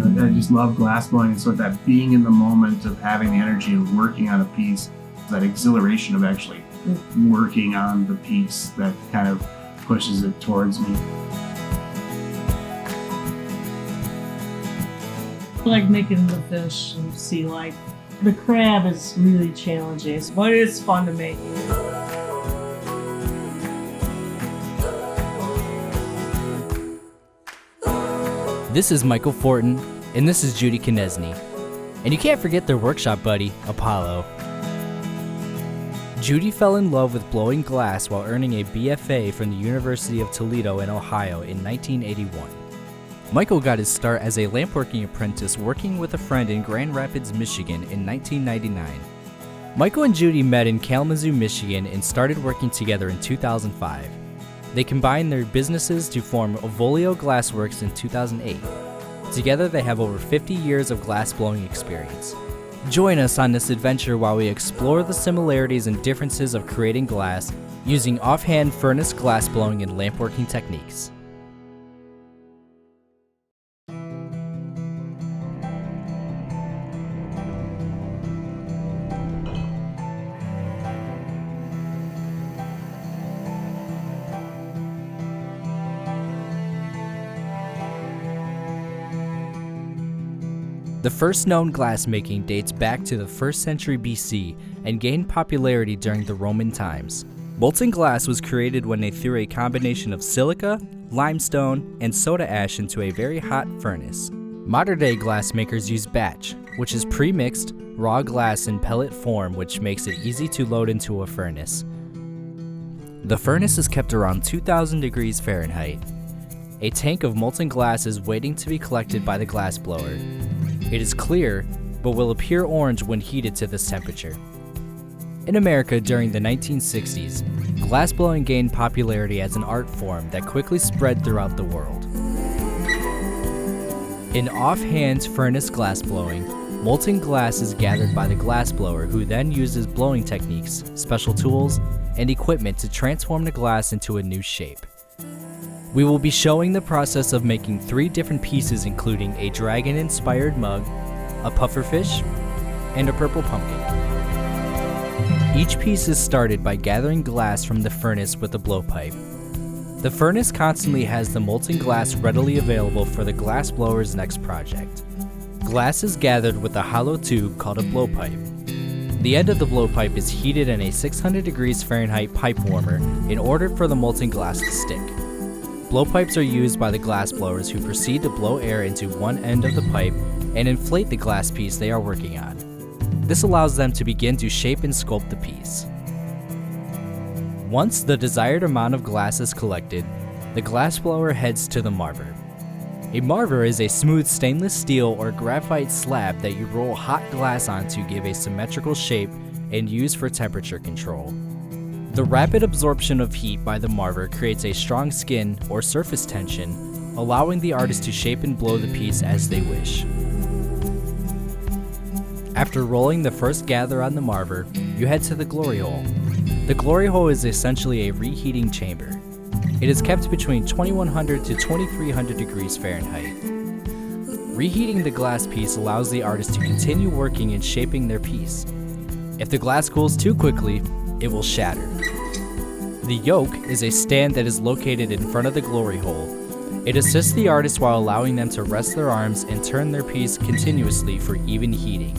I just love glass blowing. And so that being in the moment of having the energy of working on a piece, that exhilaration of actually working on the piece, that kind of pushes it towards me. I like making the fish and sea life. The crab is really challenging, but it's fun to make. This is Michael Fortin, and this is Judy Konieczny. And you can't forget their workshop buddy, Apollo. Judy fell in love with blowing glass while earning a BFA from the University of Toledo in Ohio in 1981. Michael got his start as a lampworking apprentice working with a friend in Grand Rapids, Michigan in 1999. Michael and Judy met in Kalamazoo, Michigan and started working together in 2005. They combined their businesses to form Avolio GlassWerks in 2008. Together they have over 50 years of glass blowing experience. Join us on this adventure while we explore the similarities and differences of creating glass using offhand furnace glass blowing and lampworking techniques. The first known glassmaking dates back to the 1st century BC and gained popularity during the Roman times. Molten glass was created when they threw a combination of silica, limestone, and soda ash into a very hot furnace. Modern-day glassmakers use batch, which is pre-mixed, raw glass in pellet form, which makes it easy to load into a furnace. The furnace is kept around 2,000 degrees Fahrenheit. A tank of molten glass is waiting to be collected by the glassblower. It is clear, but will appear orange when heated to this temperature. In America during the 1960s, glassblowing gained popularity as an art form that quickly spread throughout the world. In offhand furnace glassblowing, molten glass is gathered by the glassblower, who then uses blowing techniques, special tools, and equipment to transform the glass into a new shape. We will be showing the process of making 3 different pieces, including a dragon-inspired mug, a pufferfish, and a purple pumpkin. Each piece is started by gathering glass from the furnace with a blowpipe. The furnace constantly has the molten glass readily available for the glassblower's next project. Glass is gathered with a hollow tube called a blowpipe. The end of the blowpipe is heated in a 600 degrees Fahrenheit pipe warmer in order for the molten glass to stick. Blowpipes are used by the glassblowers, who proceed to blow air into one end of the pipe and inflate the glass piece they are working on. This allows them to begin to shape and sculpt the piece. Once the desired amount of glass is collected, the glassblower heads to the marver. A marver is a smooth stainless steel or graphite slab that you roll hot glass on to give a symmetrical shape and use for temperature control. The rapid absorption of heat by the marver creates a strong skin or surface tension, allowing the artist to shape and blow the piece as they wish. After rolling the first gather on the marver, you head to the glory hole. The glory hole is essentially a reheating chamber. It is kept between 2100 to 2300 degrees Fahrenheit. Reheating the glass piece allows the artist to continue working and shaping their piece. If the glass cools too quickly, it will shatter. The yoke is a stand that is located in front of the glory hole. It assists the artist while allowing them to rest their arms and turn their piece continuously for even heating.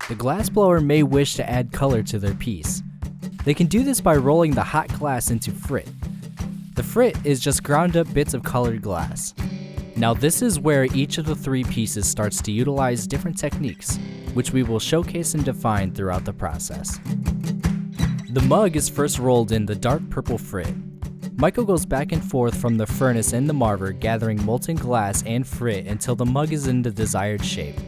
The glassblower may wish to add color to their piece. They can do this by rolling the hot glass into frit. The frit is just ground up bits of colored glass. Now this is where each of the 3 pieces starts to utilize different techniques, which we will showcase and define throughout the process. The mug is first rolled in the dark purple frit. Michael goes back and forth from the furnace and the marver, gathering molten glass and frit until the mug is in the desired shape.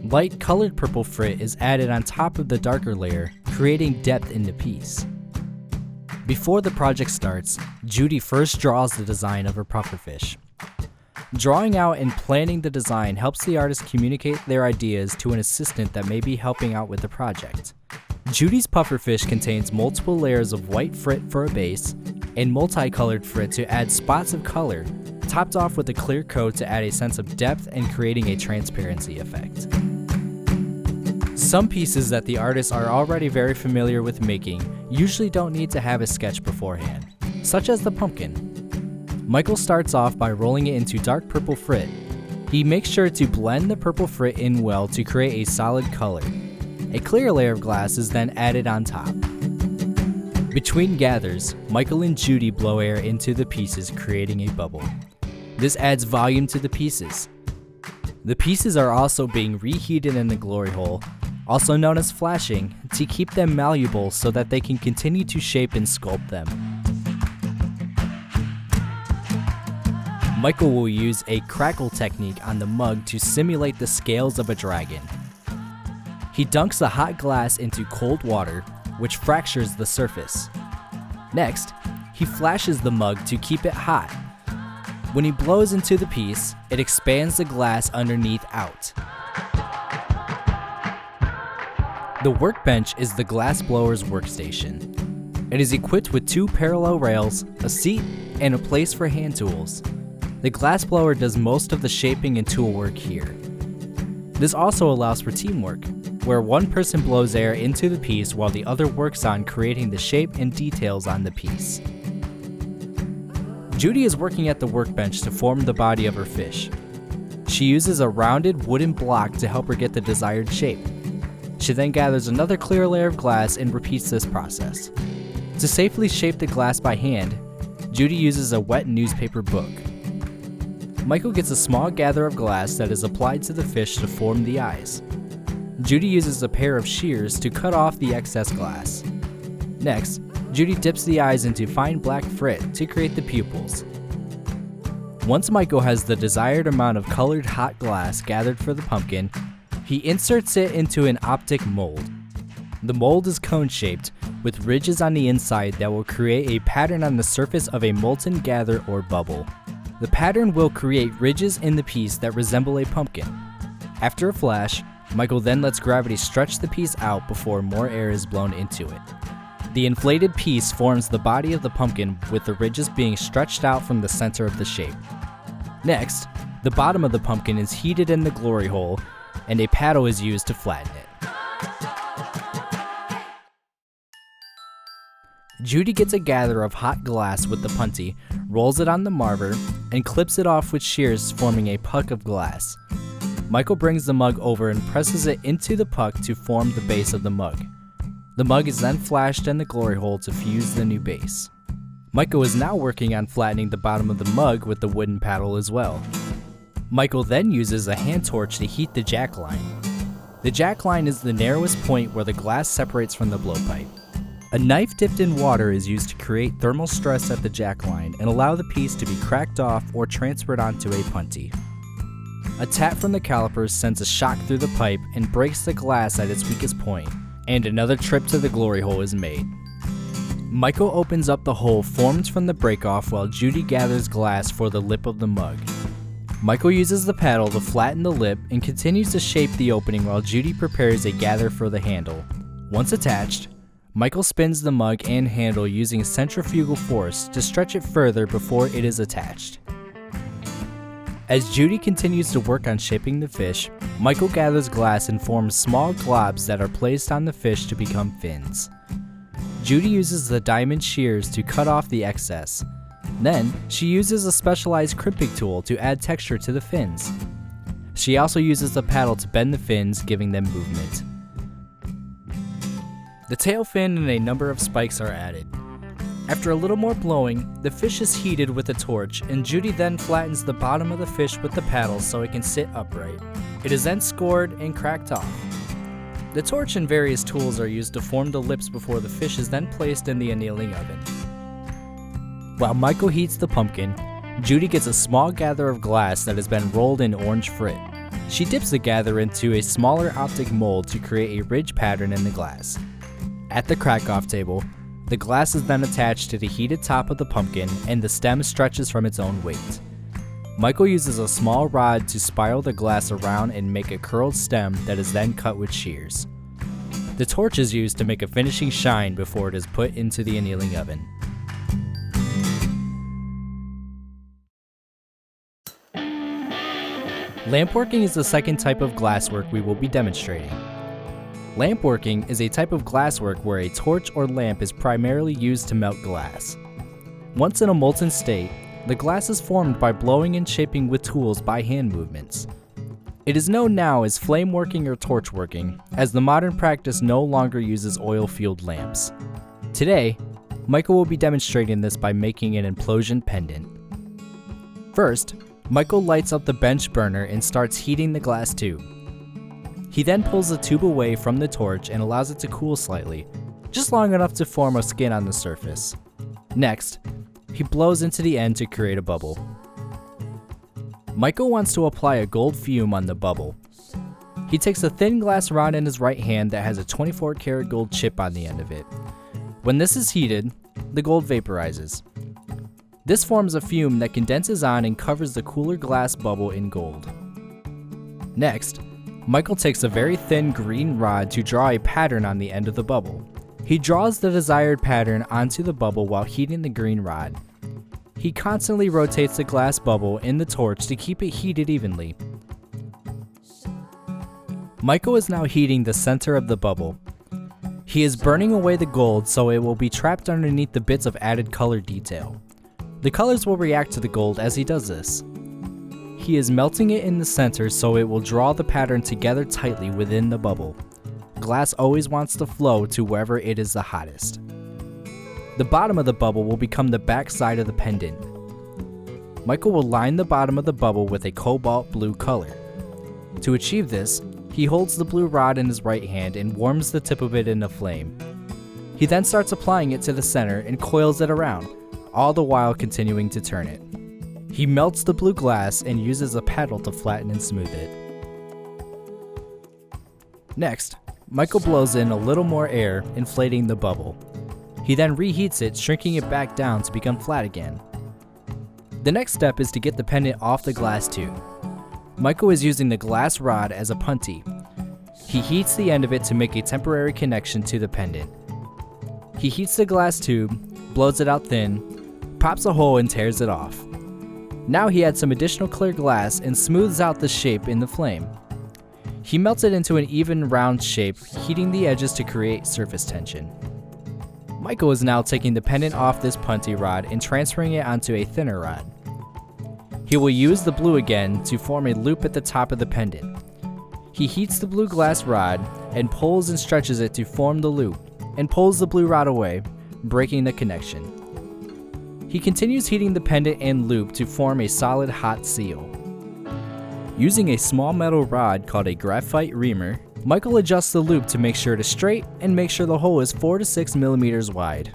Light colored purple frit is added on top of the darker layer, creating depth in the piece. Before the project starts, Judy first draws the design of her pufferfish. Drawing out and planning the design helps the artist communicate their ideas to an assistant that may be helping out with the project. Judy's pufferfish contains multiple layers of white frit for a base and multicolored frit to add spots of color, topped off with a clear coat to add a sense of depth and creating a transparency effect. Some pieces that the artists are already very familiar with making usually don't need to have a sketch beforehand, such as the pumpkin. Michael starts off by rolling it into dark purple frit. He makes sure to blend the purple frit in well to create a solid color. A clear layer of glass is then added on top. Between gathers, Michael and Judy blow air into the pieces, creating a bubble. This adds volume to the pieces. The pieces are also being reheated in the glory hole, also known as flashing, to keep them malleable so that they can continue to shape and sculpt them. Michael will use a crackle technique on the mug to simulate the scales of a dragon. He dunks the hot glass into cold water, which fractures the surface. Next, he flashes the mug to keep it hot. When he blows into the piece, it expands the glass underneath out. The workbench is the glassblower's workstation. It is equipped with 2 parallel rails, a seat, and a place for hand tools. The glassblower does most of the shaping and tool work here. This also allows for teamwork, where one person blows air into the piece while the other works on creating the shape and details on the piece. Judy is working at the workbench to form the body of her fish. She uses a rounded wooden block to help her get the desired shape. She then gathers another clear layer of glass and repeats this process. To safely shape the glass by hand, Judy uses a wet newspaper book. Michael gets a small gather of glass that is applied to the fish to form the eyes. Judy uses a pair of shears to cut off the excess glass. Next, Judy dips the eyes into fine black frit to create the pupils. Once Michael has the desired amount of colored hot glass gathered for the pumpkin, he inserts it into an optic mold. The mold is cone-shaped, with ridges on the inside that will create a pattern on the surface of a molten gather or bubble. The pattern will create ridges in the piece that resemble a pumpkin. After a flash, Michael then lets gravity stretch the piece out before more air is blown into it. The inflated piece forms the body of the pumpkin, with the ridges being stretched out from the center of the shape. Next, the bottom of the pumpkin is heated in the glory hole, and a paddle is used to flatten it. Judy gets a gather of hot glass with the punty, rolls it on the marver, and clips it off with shears, forming a puck of glass. Michael brings the mug over and presses it into the puck to form the base of the mug. The mug is then flashed in the glory hole to fuse the new base. Michael is now working on flattening the bottom of the mug with the wooden paddle as well. Michael then uses a hand torch to heat the jack line. The jack line is the narrowest point where the glass separates from the blowpipe. A knife dipped in water is used to create thermal stress at the jack line and allow the piece to be cracked off or transferred onto a punty. A tap from the calipers sends a shock through the pipe and breaks the glass at its weakest point, and another trip to the glory hole is made. Michael opens up the hole formed from the break-off while Judy gathers glass for the lip of the mug. Michael uses the paddle to flatten the lip and continues to shape the opening while Judy prepares a gather for the handle. Once attached, Michael spins the mug and handle using centrifugal force to stretch it further before it is attached. As Judy continues to work on shaping the fish, Michael gathers glass and forms small globs that are placed on the fish to become fins. Judy uses the diamond shears to cut off the excess. Then, she uses a specialized crimping tool to add texture to the fins. She also uses the paddle to bend the fins, giving them movement. The tail fin and a number of spikes are added. After a little more blowing, the fish is heated with a torch, and Judy then flattens the bottom of the fish with the paddle so it can sit upright. It is then scored and cracked off. The torch and various tools are used to form the lips before the fish is then placed in the annealing oven. While Michael heats the pumpkin, Judy gets a small gather of glass that has been rolled in orange frit. She dips the gather into a smaller optic mold to create a ridge pattern in the glass. At the crack-off table, the glass is then attached to the heated top of the pumpkin and the stem stretches from its own weight. Michael uses a small rod to spiral the glass around and make a curled stem that is then cut with shears. The torch is used to make a finishing shine before it is put into the annealing oven. Lampworking is the second type of glasswork we will be demonstrating. Lampworking is a type of glasswork where a torch or lamp is primarily used to melt glass. Once in a molten state, the glass is formed by blowing and shaping with tools by hand movements. It is known now as flame working or torch working, as the modern practice no longer uses oil-fueled lamps. Today, Michael will be demonstrating this by making an implosion pendant. First, Michael lights up the bench burner and starts heating the glass tube. He then pulls the tube away from the torch and allows it to cool slightly, just long enough to form a skin on the surface. Next, he blows into the end to create a bubble. Michael wants to apply a gold fume on the bubble. He takes a thin glass rod in his right hand that has a 24-karat gold chip on the end of it. When this is heated, the gold vaporizes. This forms a fume that condenses on and covers the cooler glass bubble in gold. Next, Michael takes a very thin green rod to draw a pattern on the end of the bubble. He draws the desired pattern onto the bubble while heating the green rod. He constantly rotates the glass bubble in the torch to keep it heated evenly. Michael is now heating the center of the bubble. He is burning away the gold so it will be trapped underneath the bits of added color detail. The colors will react to the gold as he does this. He is melting it in the center so it will draw the pattern together tightly within the bubble. Glass always wants to flow to wherever it is the hottest. The bottom of the bubble will become the back side of the pendant. Michael will line the bottom of the bubble with a cobalt blue color. To achieve this, he holds the blue rod in his right hand and warms the tip of it in a flame. He then starts applying it to the center and coils it around, all the while continuing to turn it. He melts the blue glass and uses a paddle to flatten and smooth it. Next, Michael blows in a little more air, inflating the bubble. He then reheats it, shrinking it back down to become flat again. The next step is to get the pendant off the glass tube. Michael is using the glass rod as a puntee. He heats the end of it to make a temporary connection to the pendant. He heats the glass tube, blows it out thin, pops a hole and tears it off. Now he adds some additional clear glass and smooths out the shape in the flame. He melts it into an even round shape, heating the edges to create surface tension. Michael is now taking the pendant off this puntee rod and transferring it onto a thinner rod. He will use the blue again to form a loop at the top of the pendant. He heats the blue glass rod and pulls and stretches it to form the loop, and pulls the blue rod away, breaking the connection. He continues heating the pendant and loop to form a solid hot seal. Using a small metal rod called a graphite reamer, Michael adjusts the loop to make sure it is straight and make sure the hole is 4 to 6 millimeters wide.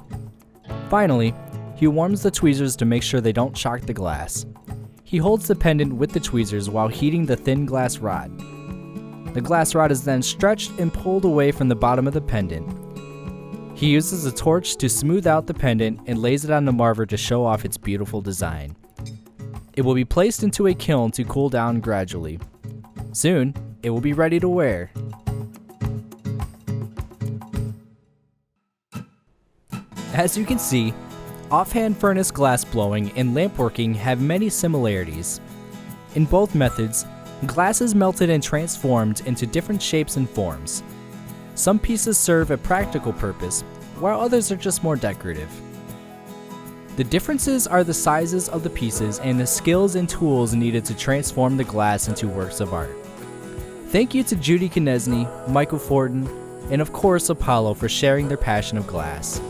Finally, he warms the tweezers to make sure they don't shock the glass. He holds the pendant with the tweezers while heating the thin glass rod. The glass rod is then stretched and pulled away from the bottom of the pendant. He uses a torch to smooth out the pendant and lays it on the marver to show off its beautiful design. It will be placed into a kiln to cool down gradually. Soon, it will be ready to wear. As you can see, offhand furnace glass blowing and lampworking have many similarities. In both methods, glass is melted and transformed into different shapes and forms. Some pieces serve a practical purpose, while others are just more decorative. The differences are the sizes of the pieces and the skills and tools needed to transform the glass into works of art. Thank you to Judy Konieczny, Michael Fortin, and of course Apollo for sharing their passion of glass.